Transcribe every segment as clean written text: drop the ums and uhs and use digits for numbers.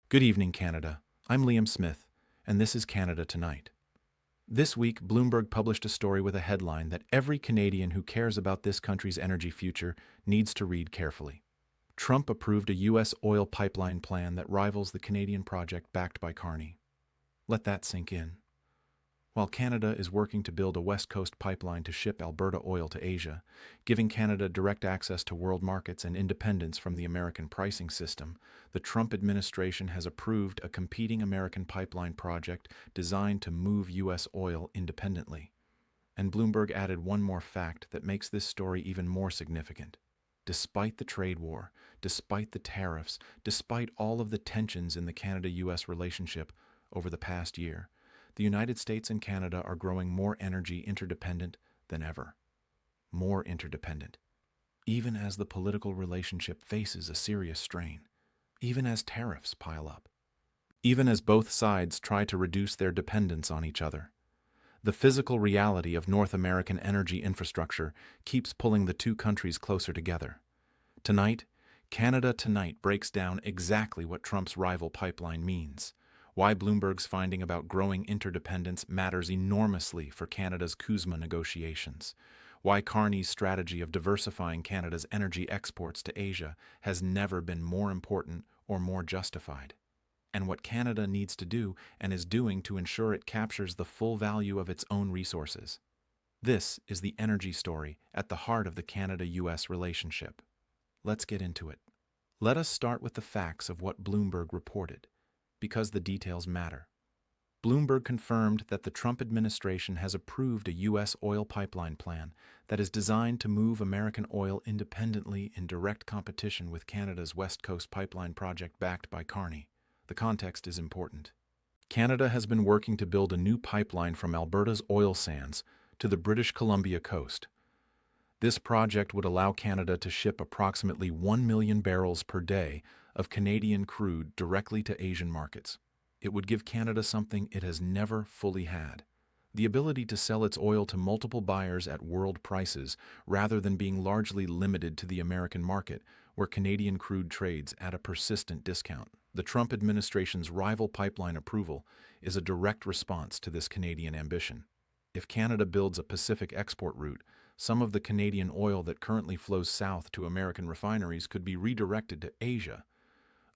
Good evening, Canada. I'm Liam Smith, and this is Canada Tonight. This week, Bloomberg published a story with a headline that every Canadian who cares about this country's energy future needs to read carefully. Trump approved a U.S. oil pipeline plan that rivals the Canadian project backed by Carney. Let that sink in. While Canada is working to build a West Coast pipeline to ship Alberta oil to Asia, giving Canada direct access to world markets and independence from the American pricing system, the Trump administration has approved a competing American pipeline project designed to move U.S. oil independently. And Bloomberg added one more fact that makes this story even more significant. Despite the trade war, despite the tariffs, despite all of the tensions in the Canada-U.S. relationship over the past year, the United States and Canada are growing more energy interdependent than ever. More interdependent. Even as the political relationship faces a serious strain. Even as tariffs pile up. Even as both sides try to reduce their dependence on each other. The physical reality of North American energy infrastructure keeps pulling the two countries closer together. Tonight, Canada Tonight breaks down exactly what Trump's rival pipeline means. Why Bloomberg's finding about growing interdependence matters enormously for Canada's CUSMA negotiations. Why Carney's strategy of diversifying Canada's energy exports to Asia has never been more important or more justified. And what Canada needs to do and is doing to ensure it captures the full value of its own resources. This is the energy story at the heart of the Canada-US relationship. Let's get into it. Let us start with the facts of what Bloomberg reported, because the details matter. Bloomberg confirmed that the Trump administration has approved a U.S. oil pipeline plan that is designed to move American oil independently in direct competition with Canada's West Coast pipeline project backed by Carney. The context is important. Canada has been working to build a new pipeline from Alberta's oil sands to the British Columbia coast. This project would allow Canada to ship approximately 1 million barrels per day of Canadian crude directly to Asian markets. It would give Canada something it has never fully had: the ability to sell its oil to multiple buyers at world prices rather than being largely limited to the American market, where Canadian crude trades at a persistent discount. The Trump administration's rival pipeline approval is a direct response to this Canadian ambition. If Canada builds a Pacific export route, some of the Canadian oil that currently flows south to American refineries could be redirected to Asia.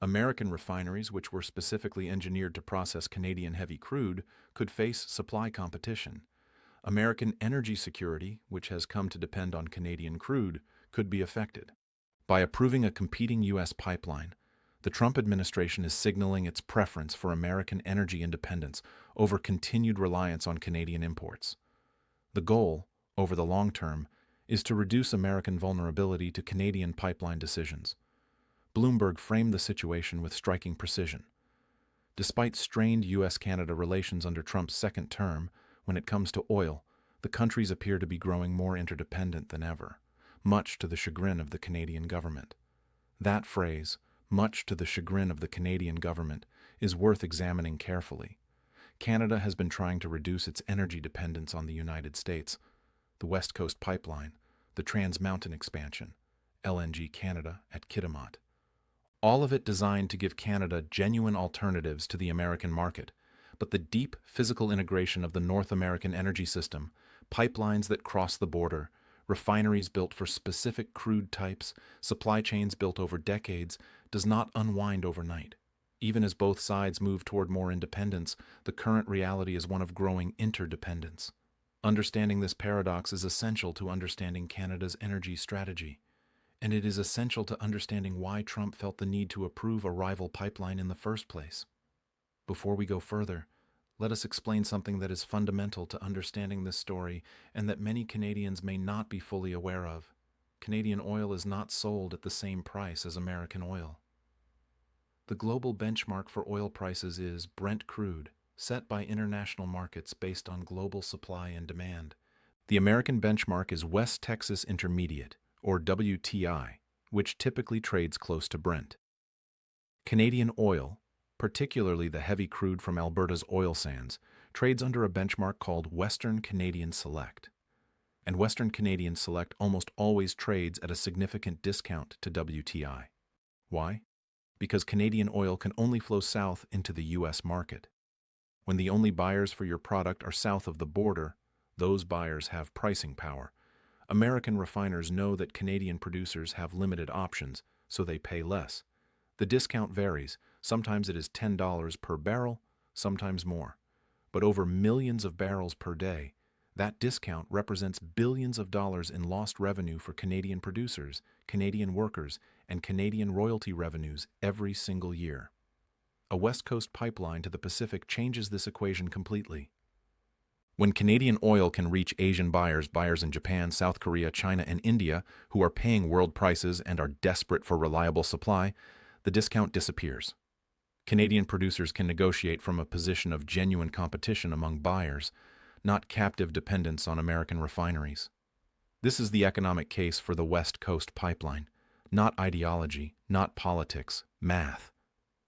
American refineries, which were specifically engineered to process Canadian heavy crude, could face supply competition. American energy security, which has come to depend on Canadian crude, could be affected. By approving a competing U.S. pipeline, the Trump administration is signaling its preference for American energy independence over continued reliance on Canadian imports. The goal, over the long term, is to reduce American vulnerability to Canadian pipeline decisions. Bloomberg framed the situation with striking precision. Despite strained U.S.-Canada relations under Trump's second term, when it comes to oil, the countries appear to be growing more interdependent than ever, much to the chagrin of the Canadian government. That phrase, much to the chagrin of the Canadian government, is worth examining carefully. Canada has been trying to reduce its energy dependence on the United States. The West Coast Pipeline, the Trans Mountain Expansion, LNG Canada at Kitimat. All of it designed to give Canada genuine alternatives to the American market, but the deep physical integration of the North American energy system, pipelines that cross the border, refineries built for specific crude types, supply chains built over decades, does not unwind overnight. Even as both sides move toward more independence, the current reality is one of growing interdependence. Understanding this paradox is essential to understanding Canada's energy strategy. And it is essential to understanding why Trump felt the need to approve a rival pipeline in the first place. Before we go further, let us explain something that is fundamental to understanding this story and that many Canadians may not be fully aware of. Canadian oil is not sold at the same price as American oil. The global benchmark for oil prices is Brent crude, set by international markets based on global supply and demand. The American benchmark is West Texas Intermediate, or WTI, which typically trades close to Brent. Canadian oil, particularly the heavy crude from Alberta's oil sands, trades under a benchmark called Western Canadian Select. And Western Canadian Select almost always trades at a significant discount to WTI. Why? because Canadian oil can only flow south into the U.S. market. When the only buyers for your product are south of the border, those buyers have pricing power. American refiners know that Canadian producers have limited options, so they pay less. The discount varies. Sometimes it is $10 per barrel, sometimes more. But over millions of barrels per day, that discount represents billions of dollars in lost revenue for Canadian producers, Canadian workers, and Canadian royalty revenues every single year. A West Coast pipeline to the Pacific changes this equation completely. When Canadian oil can reach Asian buyers in Japan, South Korea, China, and India, who are paying world prices and are desperate for reliable supply, the discount disappears. Canadian producers can negotiate from a position of genuine competition among buyers, not captive dependence on American refineries. This is the economic case for the West Coast pipeline, not ideology, not politics, math.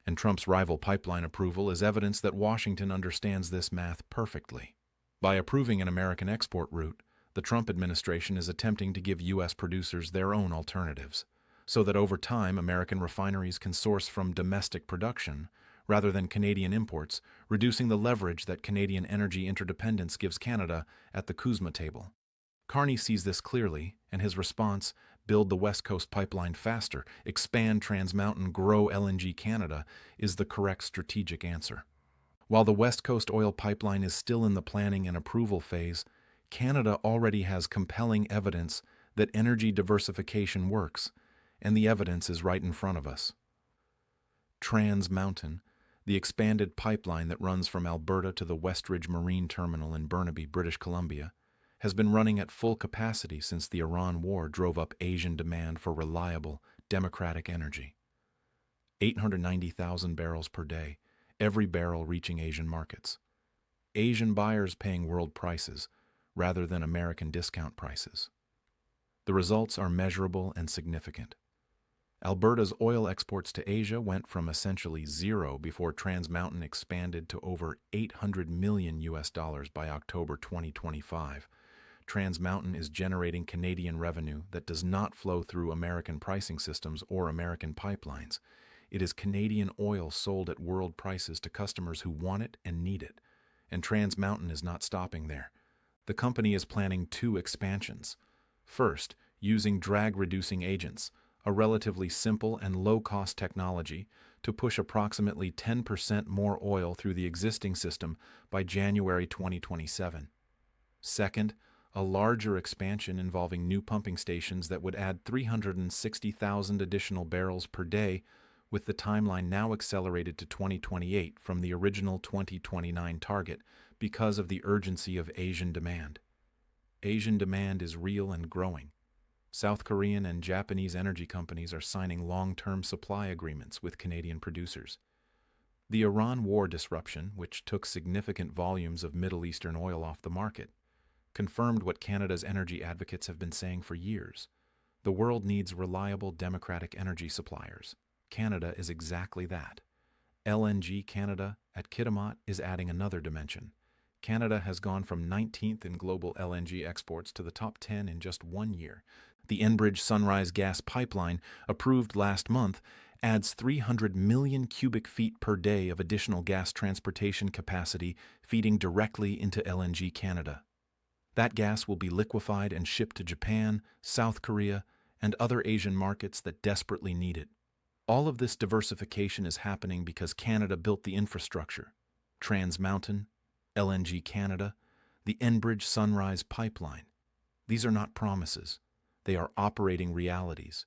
And Trump's rival pipeline approval is evidence that Washington understands this math perfectly. By approving an American export route, the Trump administration is attempting to give U.S. producers their own alternatives, so that over time American refineries can source from domestic production rather than Canadian imports, reducing the leverage that Canadian energy interdependence gives Canada at the CUSMA table. Carney sees this clearly, and his response, build the West Coast pipeline faster, expand Trans Mountain, grow LNG Canada, is the correct strategic answer. While the West Coast oil pipeline is still in the planning and approval phase, Canada already has compelling evidence that energy diversification works, and the evidence is right in front of us. Trans Mountain, the expanded pipeline that runs from Alberta to the Westridge Marine Terminal in Burnaby, British Columbia, has been running at full capacity since the Iran war drove up Asian demand for reliable, democratic energy. 890,000 barrels per day, every barrel reaching Asian markets. Asian buyers paying world prices rather than American discount prices. The results are measurable and significant. Alberta's oil exports to Asia went from essentially zero before Trans Mountain expanded to over $800 million by October 2025. Trans Mountain is generating Canadian revenue that does not flow through American pricing systems or American pipelines. It is Canadian oil sold at world prices to customers who want it and need it. And Trans Mountain is not stopping there. The company is planning 2 expansions. First, using drag-reducing agents, a relatively simple and low-cost technology, to push approximately 10% more oil through the existing system by January 2027. Second, a larger expansion involving new pumping stations that would add 360,000 additional barrels per day, with the timeline now accelerated to 2028 from the original 2029 target because of the urgency of Asian demand. Asian demand is real and growing. South Korean and Japanese energy companies are signing long-term supply agreements with Canadian producers. The Iran war disruption, which took significant volumes of Middle Eastern oil off the market, confirmed what Canada's energy advocates have been saying for years. The world needs reliable, democratic energy suppliers. Canada is exactly that. LNG Canada at Kitimat is adding another dimension. Canada has gone from 19th in global LNG exports to the top 10 in just 1 year. The Enbridge Sunrise gas pipeline, approved last month, adds 300 million cubic feet per day of additional gas transportation capacity feeding directly into LNG Canada. That gas will be liquefied and shipped to Japan, South Korea, and other Asian markets that desperately need it. All of this diversification is happening because Canada built the infrastructure. Trans Mountain, LNG Canada, the Enbridge Sunrise pipeline. These are not promises. They are operating realities,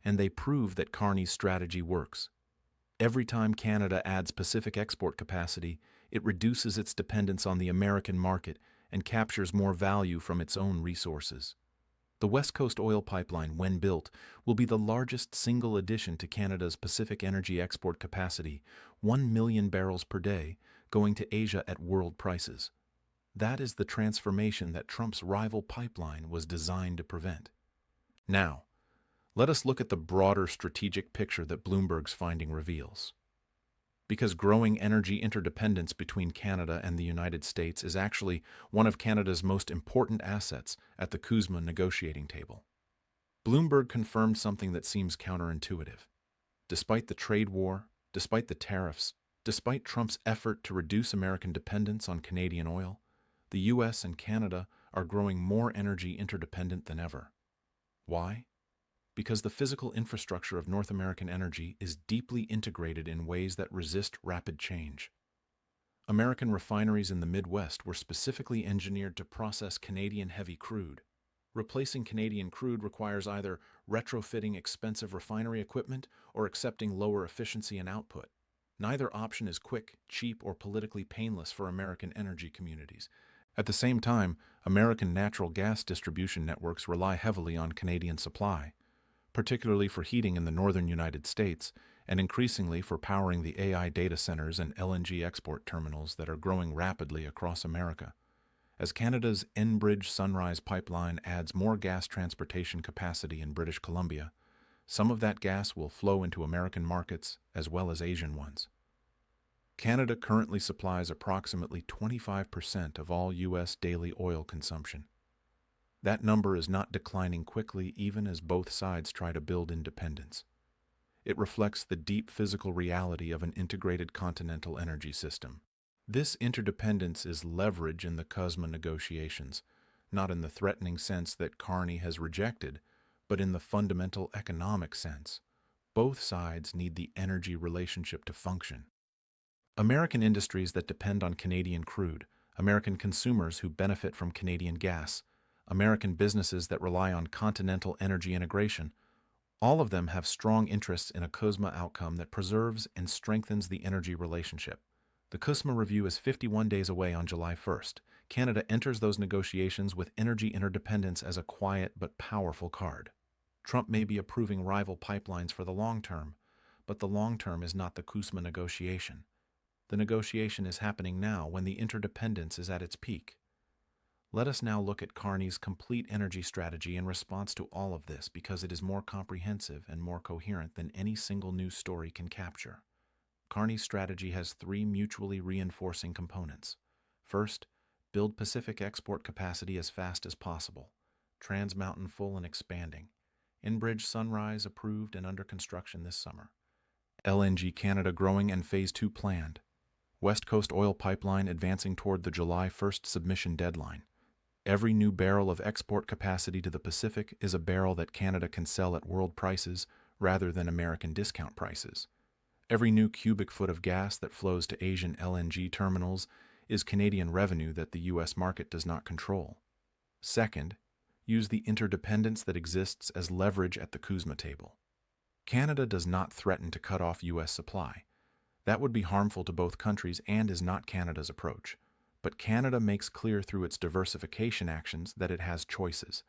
and they prove that Carney's strategy works. Every time Canada adds Pacific export capacity, it reduces its dependence on the American market and captures more value from its own resources. The West Coast oil pipeline, when built, will be the largest single addition to Canada's Pacific energy export capacity, 1 million barrels per day, going to Asia at world prices. That is the transformation that Trump's rival pipeline was designed to prevent. Now, let us look at the broader strategic picture that Bloomberg's finding reveals. Because growing energy interdependence between Canada and the United States is actually one of Canada's most important assets at the CUSMA negotiating table. Bloomberg confirmed something that seems counterintuitive. Despite the trade war, despite the tariffs, despite Trump's effort to reduce American dependence on Canadian oil, the US and Canada are growing more energy interdependent than ever. Why? Because the physical infrastructure of North American energy is deeply integrated in ways that resist rapid change. American refineries in the Midwest were specifically engineered to process Canadian heavy crude. Replacing Canadian crude requires either retrofitting expensive refinery equipment or accepting lower efficiency and output. Neither option is quick, cheap, or politically painless for American energy communities. At the same time, American natural gas distribution networks rely heavily on Canadian supply, particularly for heating in the northern United States and increasingly for powering the AI data centers and LNG export terminals that are growing rapidly across America. As Canada's Enbridge Sunrise pipeline adds more gas transportation capacity in British Columbia, some of that gas will flow into American markets as well as Asian ones. Canada currently supplies approximately 25% of all U.S. daily oil consumption. That number is not declining quickly even as both sides try to build independence. It reflects the deep physical reality of an integrated continental energy system. This interdependence is leverage in the CUSMA negotiations, not in the threatening sense that Carney has rejected, but in the fundamental economic sense. Both sides need the energy relationship to function. American industries that depend on Canadian crude, American consumers who benefit from Canadian gas, American businesses that rely on continental energy integration, all of them have strong interests in a CUSMA outcome that preserves and strengthens the energy relationship. The CUSMA review is 51 days away on July 1st. Canada enters those negotiations with energy interdependence as a quiet but powerful card. Trump may be approving rival pipelines for the long term, but the long term is not the CUSMA negotiation. The negotiation is happening now when the interdependence is at its peak. Let us now look at Carney's complete energy strategy in response to all of this because it is more comprehensive and more coherent than any single news story can capture. Carney's strategy has three mutually reinforcing components. First, build Pacific export capacity as fast as possible. Trans Mountain full and expanding. Enbridge Sunrise approved and under construction this summer. LNG Canada growing and Phase 2 planned. West Coast oil pipeline advancing toward the July 1st submission deadline. Every new barrel of export capacity to the Pacific is a barrel that Canada can sell at world prices rather than American discount prices. Every new cubic foot of gas that flows to Asian LNG terminals is Canadian revenue that the U.S. market does not control. Second, use the interdependence that exists as leverage at the CUSMA table. Canada does not threaten to cut off U.S. supply. That would be harmful to both countries and is not Canada's approach. But Canada makes clear through its diversification actions that it has choices.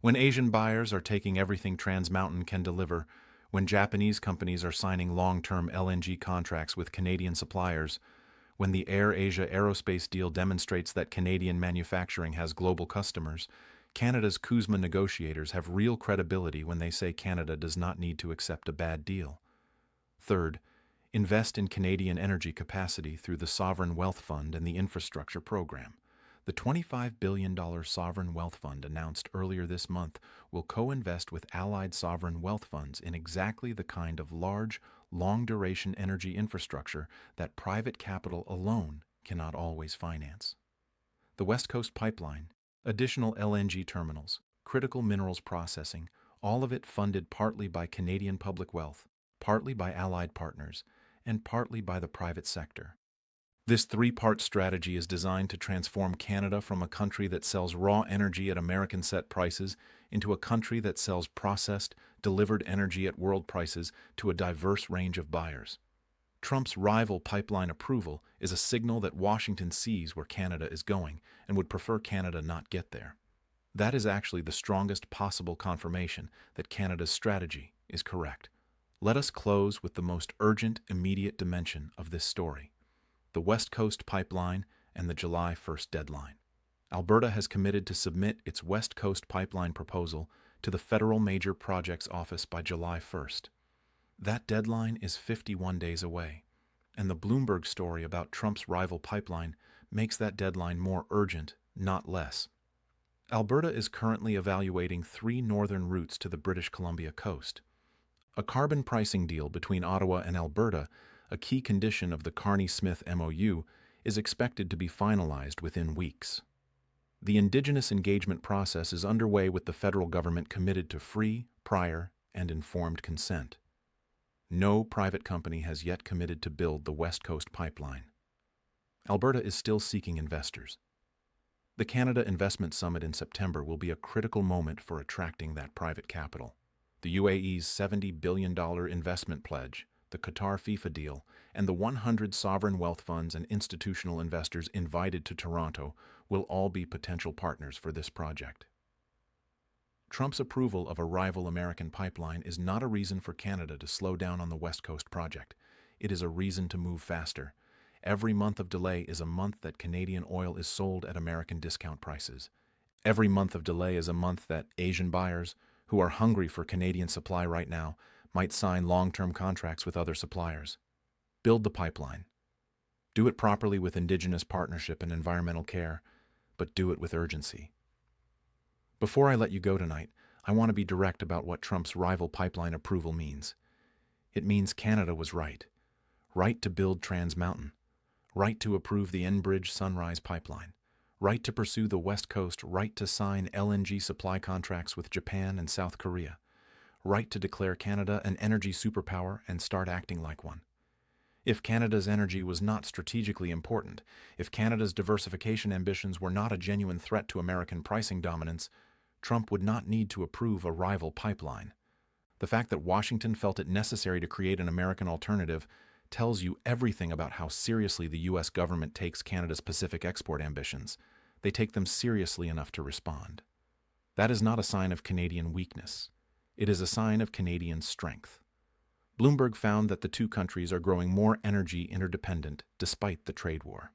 When Asian buyers are taking everything Trans Mountain can deliver, when Japanese companies are signing long-term LNG contracts with Canadian suppliers, when the Air Asia aerospace deal demonstrates that Canadian manufacturing has global customers, Canada's CUSMA negotiators have real credibility when they say Canada does not need to accept a bad deal. Third, invest in Canadian energy capacity through the Sovereign Wealth Fund and the Infrastructure Program. The $25 billion Sovereign Wealth Fund announced earlier this month will co-invest with allied sovereign wealth funds in exactly the kind of large, long-duration energy infrastructure that private capital alone cannot always finance. The West Coast Pipeline, additional LNG terminals, critical minerals processing, all of it funded partly by Canadian public wealth, partly by allied partners, and partly by the private sector. This three-part strategy is designed to transform Canada from a country that sells raw energy at American set prices into a country that sells processed, delivered energy at world prices to a diverse range of buyers. Trump's rival pipeline approval is a signal that Washington sees where Canada is going and would prefer Canada not get there. That is actually the strongest possible confirmation that Canada's strategy is correct. Let us close with the most urgent, immediate dimension of this story: the West Coast Pipeline and the July 1st deadline. Alberta has committed to submit its West Coast Pipeline proposal to the Federal Major Projects Office by July 1st. That deadline is 51 days away, and the Bloomberg story about Trump's rival pipeline makes that deadline more urgent, not less. Alberta is currently evaluating 3 northern routes to the British Columbia coast. A carbon pricing deal between Ottawa and Alberta, a key condition of the Carney-Smith MOU, is expected to be finalized within weeks. The Indigenous engagement process is underway with the federal government committed to free, prior, and informed consent. No private company has yet committed to build the West Coast pipeline. Alberta is still seeking investors. The Canada Investment Summit in September will be a critical moment for attracting that private capital. The UAE's $70 billion investment pledge, the Qatar FIFA deal, and the 100 sovereign wealth funds and institutional investors invited to Toronto will all be potential partners for this project. Trump's approval of a rival American pipeline is not a reason for Canada to slow down on the West Coast project. It is a reason to move faster. Every month of delay is a month that Canadian oil is sold at American discount prices. Every month of delay is a month that Asian buyers, who are hungry for Canadian supply right now, might sign long-term contracts with other suppliers. Build the pipeline. Do it properly with Indigenous partnership and environmental care, but do it with urgency. Before I let you go tonight, I want to be direct about what Trump's rival pipeline approval means. It means Canada was right. Right to build Trans Mountain. Right to approve the Enbridge Sunrise Pipeline. Right to pursue the West Coast. Right to sign LNG supply contracts with Japan and South Korea. Right to declare Canada an energy superpower and start acting like one. If Canada's energy was not strategically important, if Canada's diversification ambitions were not a genuine threat to American pricing dominance, Trump would not need to approve a rival pipeline. The fact that Washington felt it necessary to create an American alternative tells you everything about how seriously the U.S. government takes Canada's Pacific export ambitions. They take them seriously enough to respond. That is not a sign of Canadian weakness. It is a sign of Canadian strength. Bloomberg found that the two countries are growing more energy interdependent despite the trade war.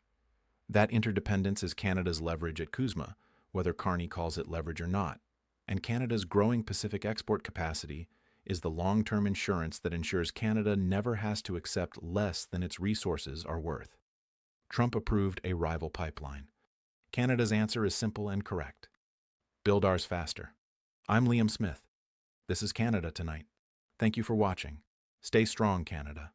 That interdependence is Canada's leverage at CUSMA, whether Carney calls it leverage or not, and Canada's growing Pacific export capacity is the long-term insurance that ensures Canada never has to accept less than its resources are worth. Trump approved a rival pipeline. Canada's answer is simple and correct. Build ours faster. I'm Liam Smith. This is Canada Tonight. Thank you for watching. Stay strong, Canada.